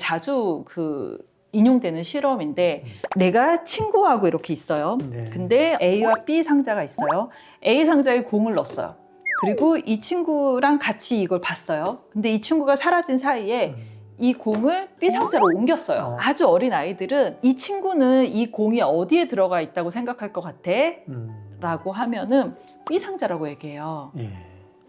자주 인용되는 실험인데 내가 친구하고 이렇게 있어요. 네. 근데 A와 B 상자가 있어요. A 상자에 공을 넣었어요. 그리고 이 친구랑 같이 이걸 봤어요. 근데 이 친구가 사라진 사이에 이 공을 B 상자로 옮겼어요. 아주 어린 아이들은 이 친구는 이 공이 어디에 들어가 있다고 생각할 것 같아? 라고 하면은 B 상자라고 얘기해요. 예.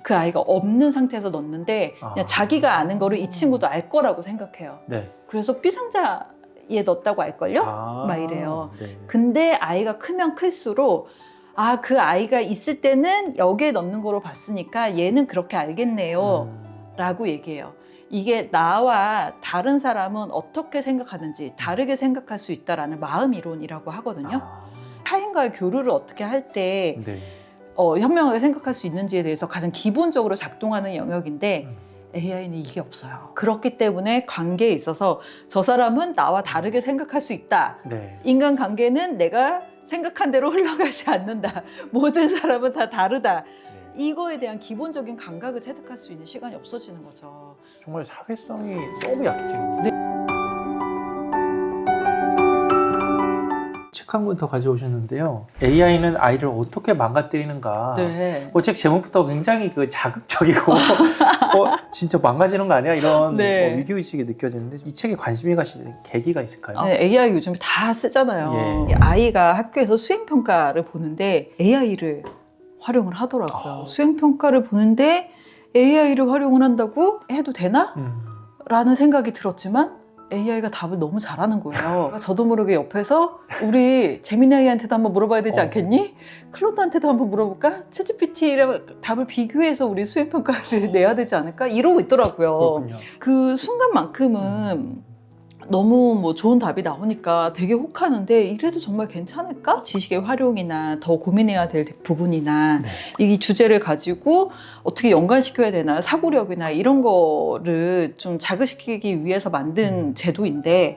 그 아이가 없는 상태에서 넣었는데 그냥 자기가 아는 거를 이 친구도 알 거라고 생각해요. 네. 그래서 B 상자에 넣었다고 알걸요? 막 이래요. 네. 근데 아이가 크면 클수록 그 아이가 있을 때는 여기에 넣는 거로 봤으니까 얘는 그렇게 알겠네요 라고 얘기해요. 이게 나와 다른 사람은 어떻게 생각하는지 다르게 생각할 수 있다라는 마음 이론이라고 하거든요. 타인과의 교류를 어떻게 할 때 네. 현명하게 생각할 수 있는지에 대해서 가장 기본적으로 작동하는 영역인데 AI는 이게 없어요. 그렇기 때문에 관계에 있어서 저 사람은 나와 다르게 생각할 수 있다. 네. 인간관계는 내가 생각한 대로 흘러가지 않는다. 모든 사람은 다 다르다. 이거에 대한 기본적인 감각을 체득할 수 있는 시간이 없어지는 거죠. 정말 사회성이 너무 약해지는 책 한 권 더 가져오셨는데요. AI는 아이를 어떻게 망가뜨리는가. 네. 책 제목부터 굉장히 자극적이고 진짜 망가지는 거 아니야? 이런 네. 위기의식이 느껴지는데 이 책에 관심이 가시는 계기가 있을까요? 네, AI 요즘 다 쓰잖아요. 예. 아이가 학교에서 수행평가를 보는데 AI를 활용을 하더라고요. 수행평가를 보는데 AI를 활용을 한다고 해도 되나? 라는 생각이 들었지만 AI가 답을 너무 잘하는 거예요. 저도 모르게 옆에서 우리 재민이 아이한테도 한번 물어봐야 되지 않겠니? 클로드한테도 한번 물어볼까? 챗GPT랑 답을 비교해서 우리 수행평가를 내야 되지 않을까? 이러고 있더라고요. 그렇군요. 그 순간만큼은 너무 좋은 답이 나오니까 되게 혹하는데 이래도 정말 괜찮을까? 지식의 활용이나 더 고민해야 될 부분이나 이 주제를 가지고 어떻게 연관시켜야 되나 사고력이나 이런 거를 좀 자극시키기 위해서 만든 제도인데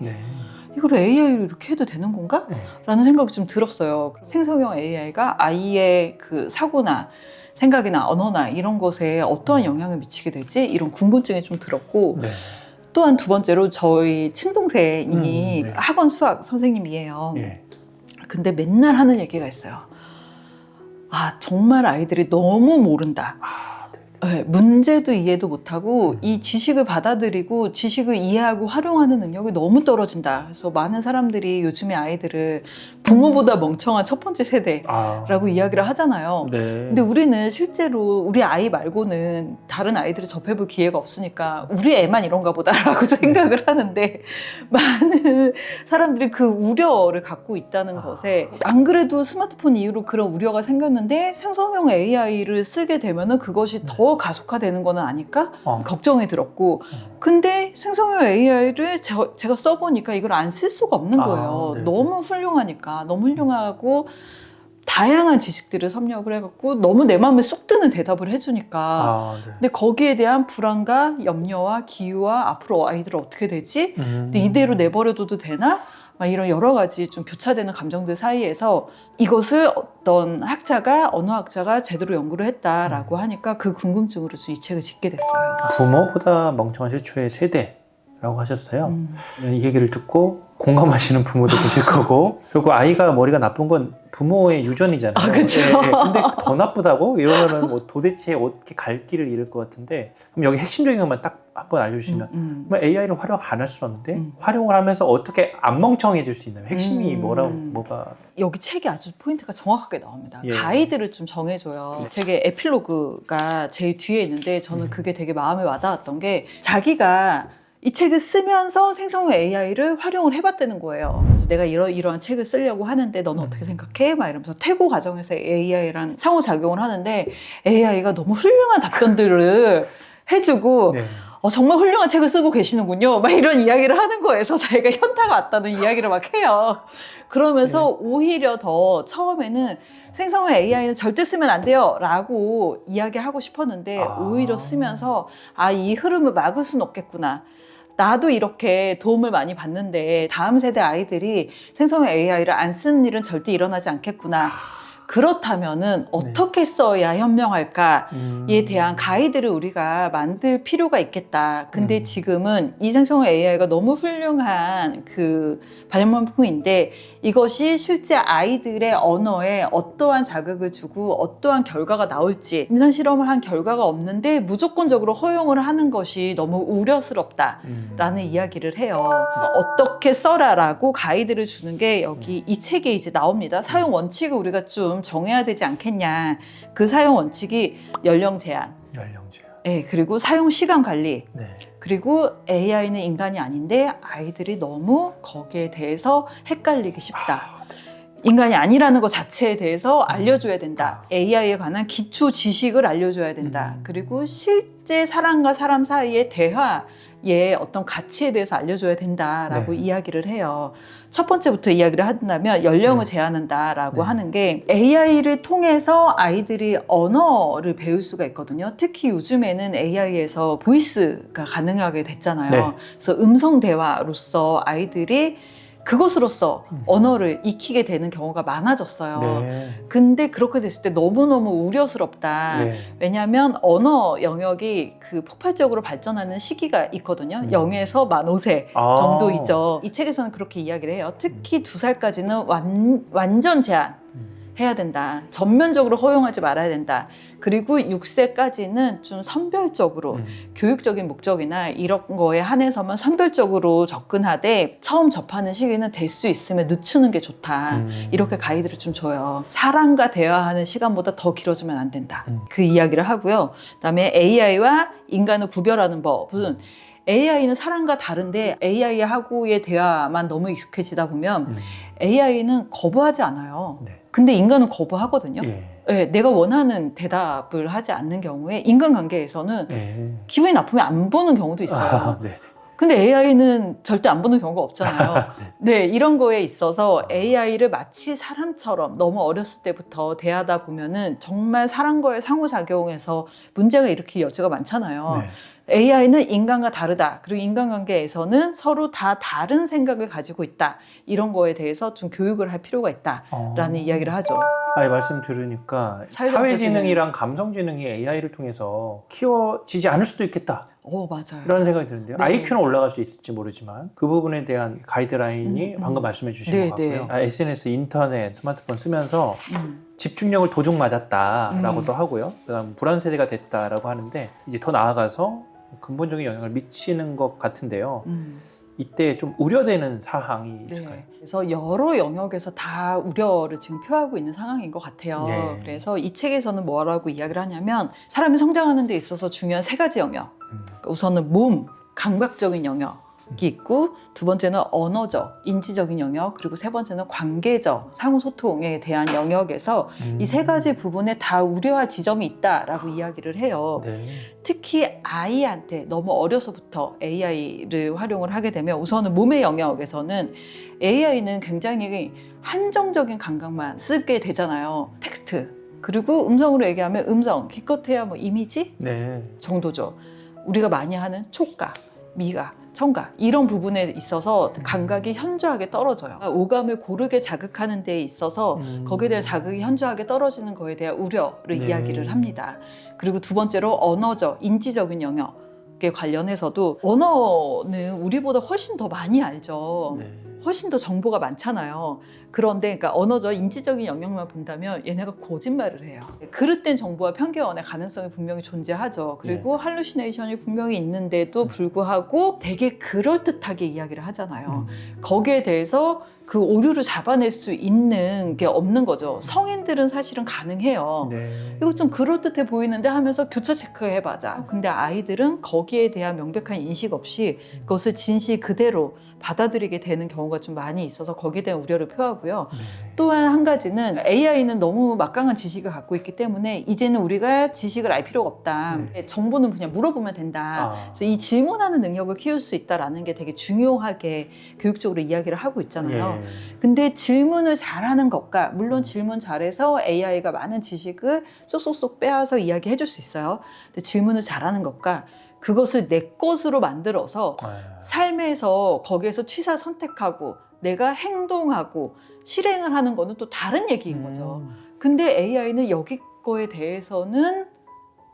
이걸 AI로 이렇게 해도 되는 건가? 라는 생각이 좀 들었어요. 생성형 AI가 아이의 그 사고나 생각이나 언어나 이런 것에 어떠한 영향을 미치게 될지 이런 궁금증이 좀 들었고 또한 두 번째로 저희 친동생이 학원 수학 선생님이에요. 근데 맨날 하는 얘기가 있어요. 정말 아이들이 너무 모른다. 네, 문제도 이해도 못하고 이 지식을 받아들이고 지식을 이해하고 활용하는 능력이 너무 떨어진다. 그래서 많은 사람들이 요즘의 아이들을 부모보다 멍청한 첫 번째 세대라고 이야기를 하잖아요. 근데 우리는 실제로 우리 아이 말고는 다른 아이들을 접해볼 기회가 없으니까 우리 애만 이런가 보다라고 생각을 하는데 많은 사람들이 그 우려를 갖고 있다는 것에 안 그래도 스마트폰 이후로 그런 우려가 생겼는데 생성형 AI를 쓰게 되면은 그것이 더 가속화되는 거는 아닐까? 걱정이 들었고 근데 생성형 AI를 제가 써보니까 이걸 안 쓸 수가 없는 거예요. 너무 훌륭하니까 너무 훌륭하고 다양한 지식들을 섭렵을 해갖고 너무 내 마음에 쏙 드는 대답을 해주니까 근데 거기에 대한 불안과 염려와 기우와 앞으로 아이들은 어떻게 되지? 근데 이대로 내버려둬도 되나? 막 이런 여러 가지 좀 교차되는 감정들 사이에서 이것을 어떤 언어학자가 제대로 연구를 했다라고 하니까 그 궁금증으로 이 책을 짓게 됐어요. 부모보다 멍청한 최초의 세대라고 하셨어요. 이 얘기를 듣고 공감하시는 부모도 계실 거고 그리고 아이가 머리가 나쁜 건 부모의 유전이잖아요. 그렇죠. 근데 더 나쁘다고? 이러면은 도대체 어떻게 갈 길을 잃을 것 같은데 그럼 여기 핵심적인 것만 딱 한번 알려주시면 AI를 활용 안 할 수 없는데 활용을 하면서 어떻게 안 멍청해질 수 있나요? 핵심이 뭐가? 여기 책이 아주 포인트가 정확하게 나옵니다. 가이드를 좀 정해줘요. 책의 에필로그가 제일 뒤에 있는데 저는 그게 되게 마음에 와닿았던 게 자기가 이 책을 쓰면서 생성형 AI를 활용을 해봤다는 거예요. 그래서 내가 이러한 책을 쓰려고 하는데 너는 어떻게 생각해? 막 이러면서 태고 과정에서 AI랑 상호작용을 하는데 AI가 너무 훌륭한 답변들을 해주고 정말 훌륭한 책을 쓰고 계시는군요. 막 이런 이야기를 하는 거에서 자기가 현타가 왔다는 이야기를 막 해요. 그러면서 오히려 더 처음에는 생성형 AI는 절대 쓰면 안 돼요 라고 이야기하고 싶었는데 오히려 쓰면서 이 흐름을 막을 수는 없겠구나. 나도 이렇게 도움을 많이 받는데 다음 세대 아이들이 생성형 AI를 안 쓰는 일은 절대 일어나지 않겠구나. 그렇다면은 어떻게 써야 현명할까에 대한 가이드를 우리가 만들 필요가 있겠다. 근데 지금은 이생성의 AI가 너무 훌륭한 그 발명품인데 이것이 실제 아이들의 언어에 어떠한 자극을 주고 어떠한 결과가 나올지 임상 실험을 한 결과가 없는데 무조건적으로 허용을 하는 것이 너무 우려스럽다라는 이야기를 해요. 어떻게 써라라고 가이드를 주는 게 여기 이 책에 이제 나옵니다. 사용 원칙을 우리가 좀 정해야 되지 않겠냐. 그 사용 원칙이 연령 제한. 네, 그리고 사용 시간 관리. 네. 그리고 AI는 인간이 아닌데 아이들이 너무 거기에 대해서 헷갈리기 쉽다. 인간이 아니라는 것 자체에 대해서 알려줘야 된다. AI에 관한 기초 지식을 알려줘야 된다. 그리고 실제 사람과 사람 사이의 대화의 어떤 가치에 대해서 알려줘야 된다라고 이야기를 해요. 첫 번째부터 이야기를 한다면 연령을 제한한다라고 하는 게 AI를 통해서 아이들이 언어를 배울 수가 있거든요. 특히 요즘에는 AI에서 보이스가 가능하게 됐잖아요. 그래서 음성 대화로서 아이들이 그것으로서 언어를 익히게 되는 경우가 많아졌어요. 근데 그렇게 됐을 때 너무너무 우려스럽다. 왜냐하면 언어 영역이 그 폭발적으로 발전하는 시기가 있거든요. 0에서 만 5세 정도이죠. 이 책에서는 그렇게 이야기를 해요. 특히 2살까지는 완전 제한 해야 된다. 전면적으로 허용하지 말아야 된다. 그리고 6세까지는 좀 선별적으로 교육적인 목적이나 이런 거에 한해서만 선별적으로 접근하되 처음 접하는 시기는 될 수 있으면 늦추는 게 좋다. 이렇게 가이드를 좀 줘요. 사람과 대화하는 시간보다 더 길어지면 안 된다. 그 이야기를 하고요. 그다음에 AI와 인간을 구별하는 법은 AI는 사람과 다른데 AI하고의 대화만 너무 익숙해지다 보면 AI는 거부하지 않아요. 근데 인간은 거부하거든요. 네, 내가 원하는 대답을 하지 않는 경우에 인간관계에서는 기분이 나쁘면 안 보는 경우도 있어요. 근데 AI는 절대 안 보는 경우가 없잖아요. 네, 이런 거에 있어서 AI를 마치 사람처럼 너무 어렸을 때부터 대하다 보면은 정말 사람과의 상호작용에서 문제가 일으킬 여지가 많잖아요. AI는 인간과 다르다. 그리고 인간관계에서는 서로 다 다른 생각을 가지고 있다. 이런 거에 대해서 좀 교육을 할 필요가 있다라는 이야기를 하죠. 이 말씀 들으니까 사회지능이랑 감성지능이 AI를 통해서 키워지지 않을 수도 있겠다. 맞아요. 이런 생각이 드는데요. IQ는 올라갈 수 있을지 모르지만 그 부분에 대한 가이드라인이 방금 말씀해 주신 것 같고요. SNS, 인터넷, 스마트폰 쓰면서 집중력을 도둑 맞았다라고도 하고요. 그다음 불안 세대가 됐다라고 하는데 이제 더 나아가서 근본적인 영향을 미치는 것 같은데요. 이때 좀 우려되는 사항이 있을까요? 그래서 여러 영역에서 다 우려를 지금 표하고 있는 상황인 것 같아요. 그래서 이 책에서는 뭐라고 이야기를 하냐면 사람이 성장하는 데 있어서 중요한 3가지 영역. 우선은 몸, 감각적인 영역이 있고 두 번째는 언어적, 인지적인 영역, 그리고 세 번째는 관계적, 상호소통에 대한 영역에서 이 3가지 부분에 다 우려할 지점이 있다라고 이야기를 해요. 특히 아이한테 너무 어려서부터 AI를 활용을 하게 되면 우선은 몸의 영역에서는 AI는 굉장히 한정적인 감각만 쓰게 되잖아요. 텍스트, 그리고 음성으로 얘기하면 음성, 기껏해야 뭐 이미지 정도죠. 우리가 많이 하는 촉각, 미각, 청각 이런 부분에 있어서 감각이 현저하게 떨어져요. 오감을 고르게 자극하는 데 있어서 거기에 대한 자극이 현저하게 떨어지는 거에 대한 우려를 이야기를 합니다. 그리고 두 번째로 언어적, 인지적인 영역에 관련해서도 언어는 우리보다 훨씬 더 많이 알죠. 훨씬 더 정보가 많잖아요. 그런데 그러니까 언어적, 인지적인 영역만 본다면 얘네가 거짓말을 해요. 그릇된 정보와 편견의 가능성이 분명히 존재하죠. 그리고 할루시네이션이 분명히 있는데도 불구하고 되게 그럴듯하게 이야기를 하잖아요. 거기에 대해서 그 오류를 잡아낼 수 있는 게 없는 거죠. 성인들은 사실은 가능해요. 이거 좀 그럴듯해 보이는데 하면서 교차 체크해봐자. 근데 아이들은 거기에 대한 명백한 인식 없이 그것을 진실 그대로 받아들이게 되는 경우가 좀 많이 있어서 거기에 대한 우려를 표하고요. 또한 한 가지는 AI는 너무 막강한 지식을 갖고 있기 때문에 이제는 우리가 지식을 알 필요가 없다. 정보는 그냥 물어보면 된다. 그래서 이 질문하는 능력을 키울 수 있다는 게 되게 중요하게 교육적으로 이야기를 하고 있잖아요. 근데 질문을 잘하는 것과 물론 질문 잘해서 AI가 많은 지식을 쏙쏙쏙 빼앗아 이야기해 줄 수 있어요. 근데 질문을 잘하는 것과 그것을 내 것으로 만들어서 삶에서 거기에서 취사 선택하고 내가 행동하고 실행을 하는 거는 또 다른 얘기인 거죠. 근데 AI는 여기 거에 대해서는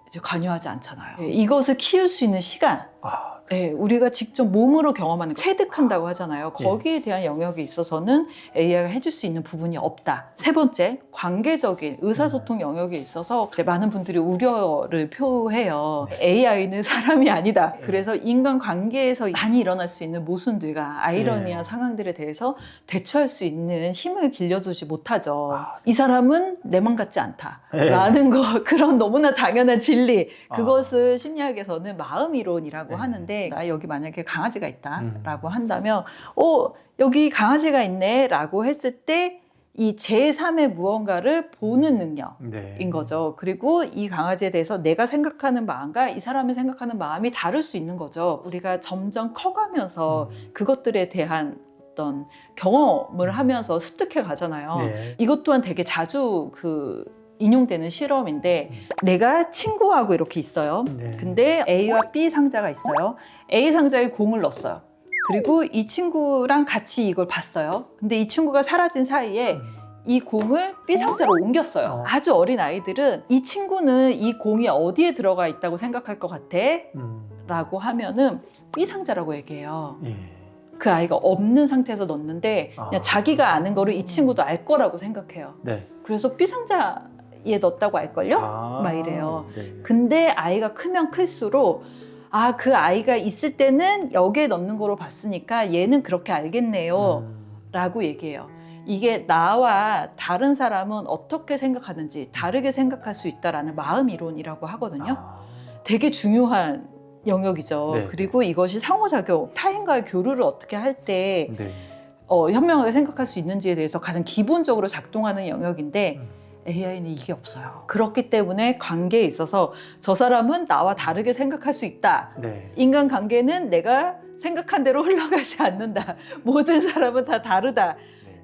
이제 관여하지 않잖아요. 이것을 키울 수 있는 시간, 아, 네, 우리가 직접 몸으로 경험하는 거, 체득한다고 하잖아요. 거기에 대한 영역에 있어서는 AI가 해줄 수 있는 부분이 없다. 세 번째, 관계적인 의사소통 영역에 있어서 이제 많은 분들이 우려를 표해요. AI는 사람이 아니다. 그래서 인간관계에서 많이 일어날 수 있는 모순들과 아이러니한 상황들에 대해서 대처할 수 있는 힘을 길러두지 못하죠. 이 사람은 내 맘 같지 않다. 라는 거, 그런 너무나 당연한 진리. 그것을 심리학에서는 마음이론이라고 하는데, 나 여기 만약에 강아지가 있다라고 한다면 여기 강아지가 있네 라고 했을 때 이 제3의 무언가를 보는 능력인 거죠. 그리고 이 강아지에 대해서 내가 생각하는 마음과 이 사람이 생각하는 마음이 다를 수 있는 거죠. 우리가 점점 커가면서 그것들에 대한 어떤 경험을 하면서 습득해 가잖아요. 이것 또한 되게 자주 인용되는 실험인데, 내가 친구하고 이렇게 있어요. 근데 A와 B 상자가 있어요. A 상자에 공을 넣었어요. 그리고 이 친구랑 같이 이걸 봤어요. 근데 이 친구가 사라진 사이에 이 공을 B 상자로 옮겼어요. 아주 어린 아이들은 이 친구는 이 공이 어디에 들어가 있다고 생각할 것 같아? 라고 하면은 B 상자라고 얘기해요. 그 아이가 없는 상태에서 넣었는데 그냥 자기가 아는 거를 이 친구도 알 거라고 생각해요. 그래서 B 상자에 넣었다고 알걸요? 막 이래요. 근데 아이가 크면 클수록 그 아이가 있을 때는 여기에 넣는 거로 봤으니까 얘는 그렇게 알겠네요 라고 얘기해요. 이게 나와 다른 사람은 어떻게 생각하는지 다르게 생각할 수 있다라는 마음 이론이라고 하거든요. 되게 중요한 영역이죠. 그리고 이것이 상호작용, 타인과의 교류를 어떻게 할 때 현명하게 생각할 수 있는지에 대해서 가장 기본적으로 작동하는 영역인데, AI는 이게 없어요. 그렇기 때문에 관계에 있어서 저 사람은 나와 다르게 생각할 수 있다. 인간관계는 내가 생각한 대로 흘러가지 않는다. 모든 사람은 다 다르다.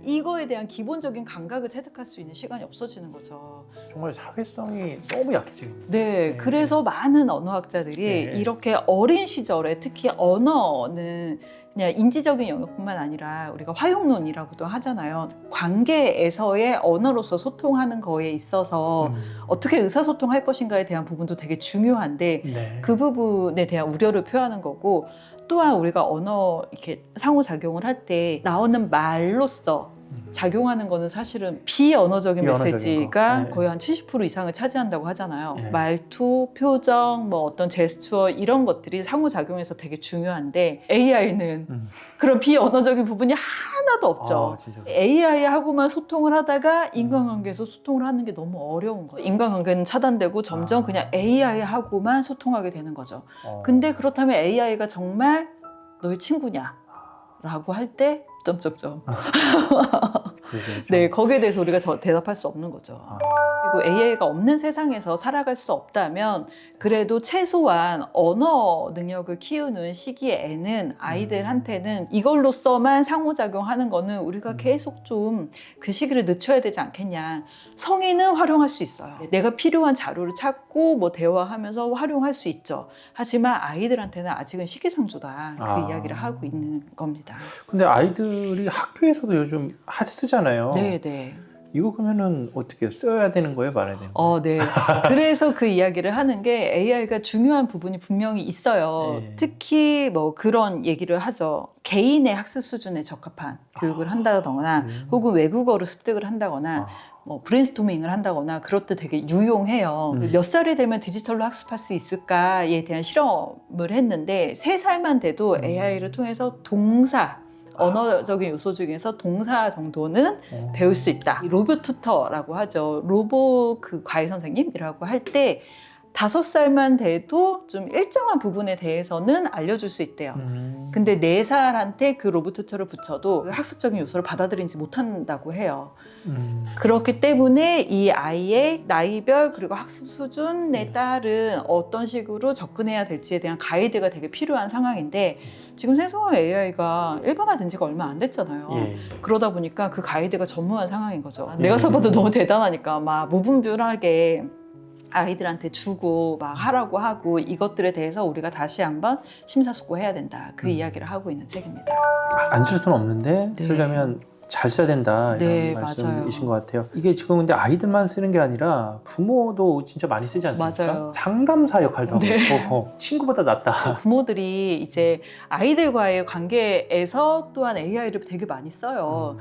이거에 대한 기본적인 감각을 체득할 수 있는 시간이 없어지는 거죠. 정말 사회성이 너무 약해지는. 그래서 많은 언어학자들이 이렇게 어린 시절에, 특히 언어는 그냥 인지적인 영역뿐만 아니라 우리가 화용론이라고도 하잖아요. 관계에서의 언어로서 소통하는 거에 있어서 어떻게 의사소통할 것인가에 대한 부분도 되게 중요한데 그 부분에 대한 우려를 표하는 거고, 또한 우리가 언어 이렇게 상호작용을 할 때 나오는 말로써 작용하는 거는 사실은 비언어적인 메시지가 거의 한 70% 이상을 차지한다고 하잖아요. 말투, 표정, 뭐 어떤 제스처 이런 것들이 상호작용에서 되게 중요한데 AI는 그런 비언어적인 부분이 하나도 없죠. AI하고만 소통을 하다가 인간관계에서 소통을 하는 게 너무 어려운 거예요. 인간관계는 차단되고 점점 그냥 AI하고만 소통하게 되는 거죠. 근데 그렇다면 AI가 정말 너의 친구냐? 라고 할 때 점점점. 거기에 대해서 우리가 대답할 수 없는 거죠. 그리고 AI가 없는 세상에서 살아갈 수 없다면 그래도 최소한 언어 능력을 키우는 시기에는 아이들한테는 이걸로써만 상호작용하는 거는 우리가 계속 좀 그 시기를 늦춰야 되지 않겠냐. 성인은 활용할 수 있어요. 내가 필요한 자료를 찾고 뭐 대화하면서 활용할 수 있죠. 하지만 아이들한테는 아직은 시기상조다. 그 이야기를 하고 있는 겁니다. 근데 아이들이 학교에서도 요즘 쓰잖아요. 네네. 이거 그러면은 어떻게 써야 되는 거예요, 말아야 되는 거예요? 네. 그래서 그 이야기를 하는 게 AI가 중요한 부분이 분명히 있어요. 특히 뭐 그런 얘기를 하죠. 개인의 학습 수준에 적합한 교육을 한다거나 혹은 외국어를 습득을 한다거나 뭐 브레인스토밍을 한다거나 그럴 때 되게 유용해요. 몇 살이 되면 디지털로 학습할 수 있을까에 대한 실험을 했는데 3살만 돼도 AI를 통해서 동사, 언어적인 요소 중에서 동사 정도는 배울 수 있다. 로봇 튜터라고 하죠. 로봇 과외 선생님이라고 할 때 5살만 돼도 좀 일정한 부분에 대해서는 알려줄 수 있대요. 근데 4살한테 그 로봇 튜터를 붙여도 학습적인 요소를 받아들이지 못한다고 해요. 그렇기 때문에 이 아이의 나이별 그리고 학습 수준에 따른 어떤 식으로 접근해야 될지에 대한 가이드가 되게 필요한 상황인데, 지금 생성형 AI가 일반화된 지가 얼마 안 됐잖아요. 그러다 보니까 그 가이드가 전무한 상황인 거죠. 내가 써봐도 너무 대단하니까 막 무분별하게 아이들한테 주고 막 하라고 하고, 이것들에 대해서 우리가 다시 한번 심사숙고해야 된다. 그 이야기를 하고 있는 책입니다. 안 쓸 수는 없는데 쓰려면 잘 써야 된다 이런 네, 말씀이신 맞아요. 것 같아요. 이게 지금 근데 아이들만 쓰는 게 아니라 부모도 진짜 많이 쓰지 않습니까? 맞아요. 상담사 역할도 하고 네. 있고 친구보다 낫다. 부모들이 이제 아이들과의 관계에서 또한 AI를 되게 많이 써요.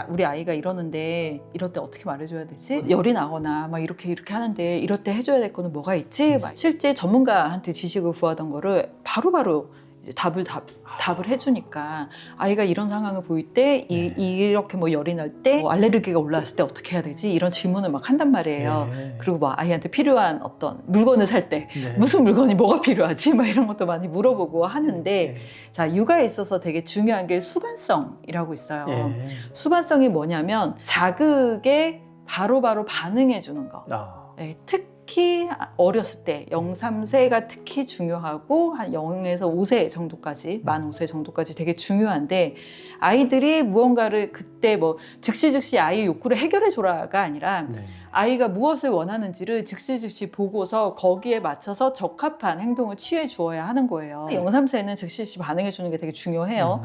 우리 아이가 이러는데 이럴 때 어떻게 말해줘야 되지? 열이 나거나 막 이렇게 하는데 이럴 때 해줘야 될 거는 뭐가 있지? 막 실제 전문가한테 지식을 구하던 거를 바로바로 이제 답을 해주니까 아이가 이런 상황을 보일 때 이렇게 뭐 열이 날 때 알레르기가 올라왔을 때 어떻게 해야 되지? 이런 질문을 막 한단 말이에요. 네. 그리고 막 아이한테 필요한 어떤 물건을 살 때 네. 무슨 물건이 뭐가 필요하지? 막 이런 것도 많이 물어보고 하는데 네. 자, 육아에 있어서 되게 중요한 게 수반성이라고 있어요. 네. 수반성이 뭐냐면 자극에 바로바로 반응해 주는 거. 네, 특히 어렸을 때 0, 3세가 특히 중요하고 한 0에서 5세 정도까지 만 5세 정도까지 되게 중요한데 아이들이 무언가를 그때 뭐 즉시 아이의 욕구를 해결해 줘라가 아니라 네. 아이가 무엇을 원하는지를 즉시 보고서 거기에 맞춰서 적합한 행동을 취해 주어야 하는 거예요. 0, 3세는 즉시 반응해 주는 게 되게 중요해요.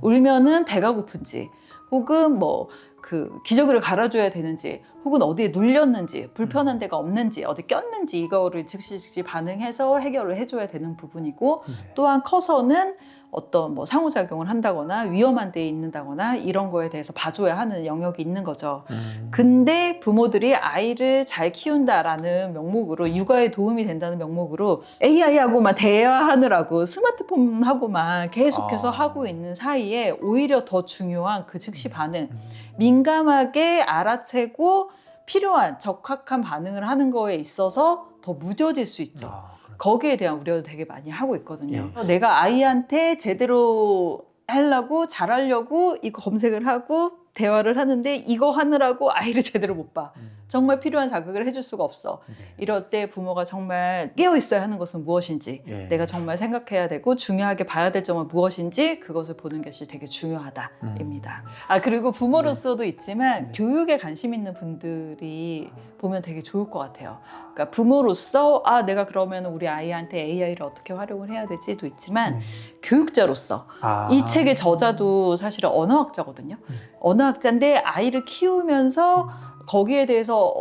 울면은 배가 고픈지 혹은 뭐 그 기저귀를 갈아줘야 되는지 혹은 어디에 눌렸는지 불편한 데가 없는지 어디 꼈는지 이거를 즉시 반응해서 해결을 해줘야 되는 부분이고 네. 또한 커서는 어떤 뭐 상호작용을 한다거나 위험한 데에 있는다거나 이런 거에 대해서 봐줘야 하는 영역이 있는 거죠. 근데 부모들이 아이를 잘 키운다라는 명목으로 육아에 도움이 된다는 명목으로 AI하고만 대화하느라고 스마트폰하고만 계속해서 하고 있는 사이에 오히려 더 중요한 그 즉시 반응 민감하게 알아채고 필요한 적합한 반응을 하는 거에 있어서 더 무뎌질 수 있죠. 거기에 대한 우려도 되게 많이 하고 있거든요. 내가 아이한테 제대로 하려고 잘하려고 이거 검색을 하고 대화를 하는데 이거 하느라고 아이를 제대로 못 봐. 정말 필요한 자극을 해줄 수가 없어. 이럴 때 부모가 정말 깨어 있어야 하는 것은 무엇인지 내가 정말 생각해야 되고 중요하게 봐야 될 점은 무엇인지 그것을 보는 것이 되게 중요하다입니다. 그리고 부모로서도 있지만 교육에 관심 있는 분들이 보면 되게 좋을 것 같아요. 그러니까 부모로서 내가 그러면 우리 아이한테 AI를 어떻게 활용을 해야 되지도 있지만 교육자로서 이 책의 저자도 사실은 언어학자거든요. 언어학자인데 아이를 키우면서 거기에 대해서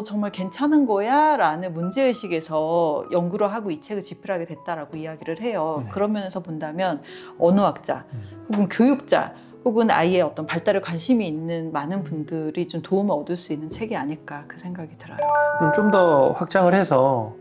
정말 괜찮은 거야? 라는 문제의식에서 연구를 하고 이 책을 집필하게 됐다라고 이야기를 해요. 그런 면에서 본다면 언어학자 혹은 교육자 혹은 아이의 어떤 발달에 관심이 있는 많은 분들이 좀 도움을 얻을 수 있는 책이 아닐까 그 생각이 들어요. 그럼 좀 더 확장을 해서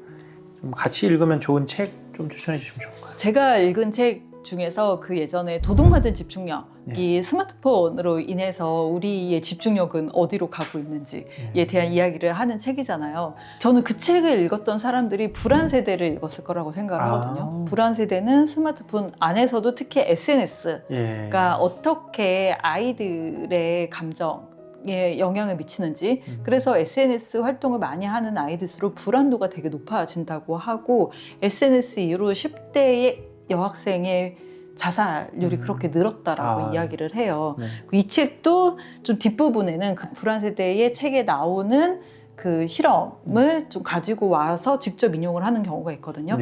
좀 같이 읽으면 좋은 책 좀 추천해 주시면 좋을까요? 제가 읽은 책 중에서 그 예전에 도둑맞은 집중력이 스마트폰으로 인해서 우리의 집중력은 어디로 가고 있는지에 대한 이야기를 하는 책이잖아요. 저는 그 책을 읽었던 사람들이 불안 세대를 읽었을 거라고 생각을 하거든요. 불안 세대는 스마트폰 안에서도 특히 SNS가 어떻게 아이들의 감정에 영향을 미치는지 그래서 SNS 활동을 많이 하는 아이들수록 불안도가 되게 높아진다고 하고 SNS 이후로 10대의 여학생의 자살률이 그렇게 늘었다라고 이야기를 해요. 이 책도 좀 뒷부분에는 그 불안 세대의 책에 나오는 그 실험을 좀 가지고 와서 직접 인용을 하는 경우가 있거든요.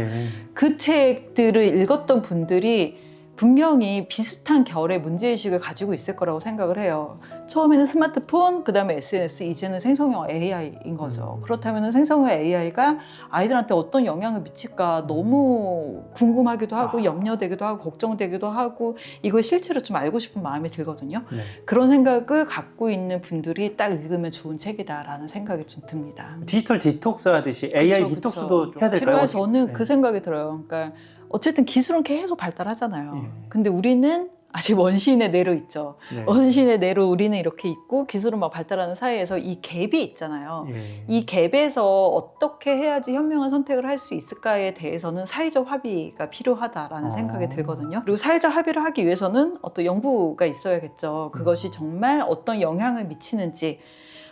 그 책들을 읽었던 분들이 분명히 비슷한 결의 문제의식을 가지고 있을 거라고 생각을 해요. 처음에는 스마트폰, 그 다음에 SNS, 이제는 생성형 AI인 거죠. 그렇다면 생성형 AI가 아이들한테 어떤 영향을 미칠까 너무 궁금하기도 하고 염려되기도 하고 걱정되기도 하고 이걸 실제로 좀 알고 싶은 마음이 들거든요. 그런 생각을 갖고 있는 분들이 딱 읽으면 좋은 책이다라는 생각이 좀 듭니다. 디지털 디톡스 하듯이 AI 디톡스도 좀 해야 될까요? 필요해. 저는 그 생각이 들어요. 그러니까 어쨌든 기술은 계속 발달하잖아요. 근데 우리는 아직 원시인의 뇌로 있죠. 원시인의 뇌로 우리는 이렇게 있고 기술은 막 발달하는 사이에서 이 갭이 있잖아요. 이 갭에서 어떻게 해야지 현명한 선택을 할 수 있을까에 대해서는 사회적 합의가 필요하다라는 생각이 들거든요. 그리고 사회적 합의를 하기 위해서는 어떤 연구가 있어야겠죠. 그것이 정말 어떤 영향을 미치는지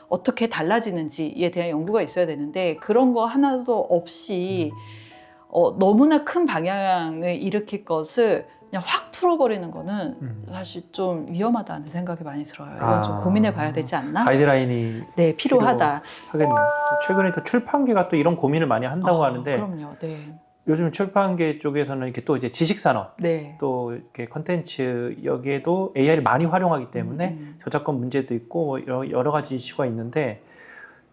어떻게 달라지는지에 대한 연구가 있어야 되는데 그런 거 하나도 없이 너무나 큰 방향을 일으킬 것을 그냥 확 풀어버리는 거는 사실 좀 위험하다는 생각이 많이 들어요. 이건 좀 고민해 봐야 되지 않나? 가이드라인이 필요하다. 하겠네요. 최근에 또 출판계가 또 이런 고민을 많이 한다고 하는데 그럼요. 요즘 출판계 쪽에서는 이렇게 또 이제 지식산업, 네. 또 이렇게 컨텐츠 여기에도 AI를 많이 활용하기 때문에 저작권 문제도 있고 뭐 여러 가지 이슈가 있는데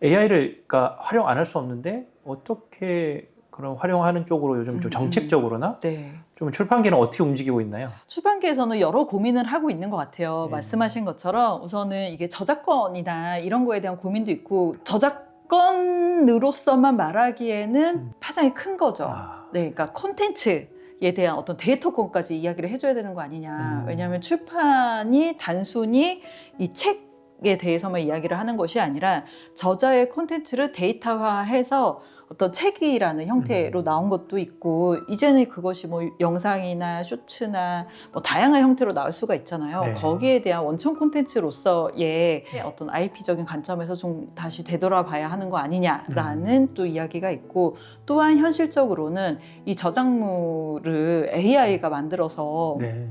AI를 그러니까 활용 안 할 수 없는데 어떻게 그런 활용하는 쪽으로 요즘 좀 정책적으로나 네. 좀 출판계는 어떻게 움직이고 있나요? 출판계에서는 여러 고민을 하고 있는 것 같아요. 네. 말씀하신 것처럼 우선은 이게 저작권이나 이런 거에 대한 고민도 있고 저작권으로서만 말하기에는 파장이 큰 거죠. 네, 그러니까 콘텐츠에 대한 어떤 데이터권까지 이야기를 해줘야 되는 거 아니냐. 왜냐하면 출판이 단순히 이 책에 대해서만 이야기를 하는 것이 아니라 저자의 콘텐츠를 데이터화해서 어떤 책이라는 형태로 나온 것도 있고 이제는 그것이 뭐 영상이나 쇼츠나 뭐 다양한 형태로 나올 수가 있잖아요. 네. 거기에 대한 원천 콘텐츠로서의 어떤 IP적인 관점에서 좀 다시 되돌아봐야 하는 거 아니냐라는 또 이야기가 있고 또한 현실적으로는 이 저작물을 AI가 만들어서 네.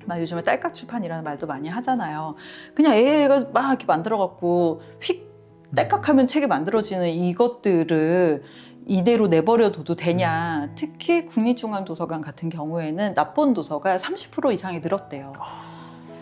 막 요즘에 딸깍 출판이라는 말도 많이 하잖아요. 그냥 AI가 막 이렇게 만들어갖고 휙 딸깍하면 책이 만들어지는 이것들을 이대로 내버려둬도 되냐. 특히 국립중앙도서관 같은 경우에는 납본 도서가 30% 이상이 늘었대요.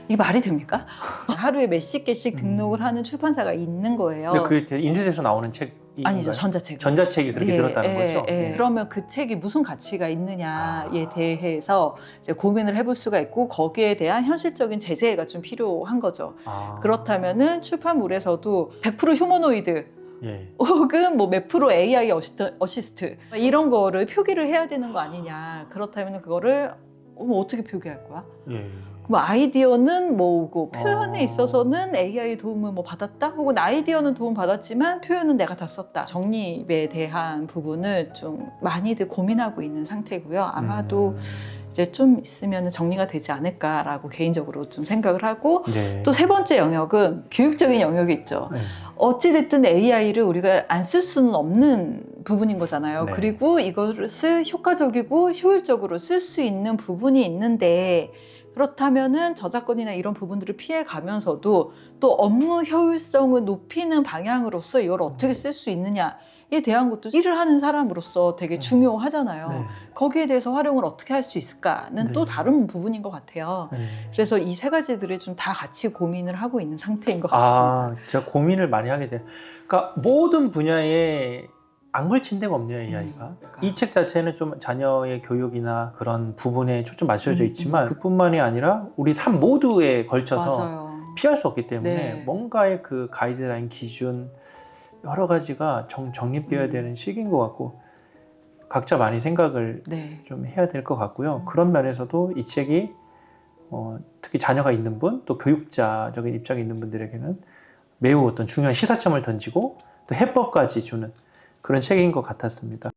이게 말이 됩니까? 하루에 몇십 개씩 등록을 하는 출판사가 있는 거예요. 근데 그 인쇄돼서 나오는 책이 아니죠, 전자책. 전자책이 그렇게 늘었다는 거죠? 그러면 그 책이 무슨 가치가 있느냐에 대해서 이제 고민을 해볼 수가 있고 거기에 대한 현실적인 제재가 좀 필요한 거죠. 그렇다면은 출판물에서도 100% 휴머노이드 혹은 뭐 몇 프로 AI 어시스트 이런 거를 표기를 해야 되는 거 아니냐. 그렇다면 그거를 어떻게 표기할 거야? 그럼 아이디어는 뭐고 표현에 있어서는 AI 도움을 뭐 받았다? 혹은 아이디어는 도움 받았지만 표현은 내가 다 썼다. 정립에 대한 부분을 좀 많이들 고민하고 있는 상태고요. 아마도 이제 좀 있으면 정리가 되지 않을까라고 개인적으로 좀 생각을 하고 또 세 번째 영역은 교육적인 영역이 있죠. 어찌됐든 AI를 우리가 안 쓸 수는 없는 부분인 거잖아요. 그리고 이것을 효과적이고 효율적으로 쓸 수 있는 부분이 있는데 그렇다면은 저작권이나 이런 부분들을 피해 가면서도 또 업무 효율성을 높이는 방향으로서 이걸 어떻게 쓸 수 있느냐에 대한 것도 일을 하는 사람으로서 되게 중요하잖아요. 거기에 대해서 활용을 어떻게 할 수 있을까는 또 다른 부분인 것 같아요. 그래서 이 세 가지들을 좀 다 같이 고민을 하고 있는 상태인 것 같습니다. 제가 고민을 많이 하게 돼요. 그러니까 모든 분야에 안 걸친 데가 없네요, AI가. 이 책 자체는 좀 자녀의 교육이나 그런 부분에 초점 맞춰져 있지만 그뿐만이 아니라 우리 삶 모두에 걸쳐서 맞아요. 피할 수 없기 때문에 뭔가의 그 가이드라인, 기준 여러 가지가 정립되어야 되는 시기인 것 같고 각자 많이 생각을 좀 해야 될 것 같고요. 그런 면에서도 이 책이 특히 자녀가 있는 분, 또 교육자적인 입장에 있는 분들에게는 매우 어떤 중요한 시사점을 던지고 또 해법까지 주는 그런 책인 것 같았습니다.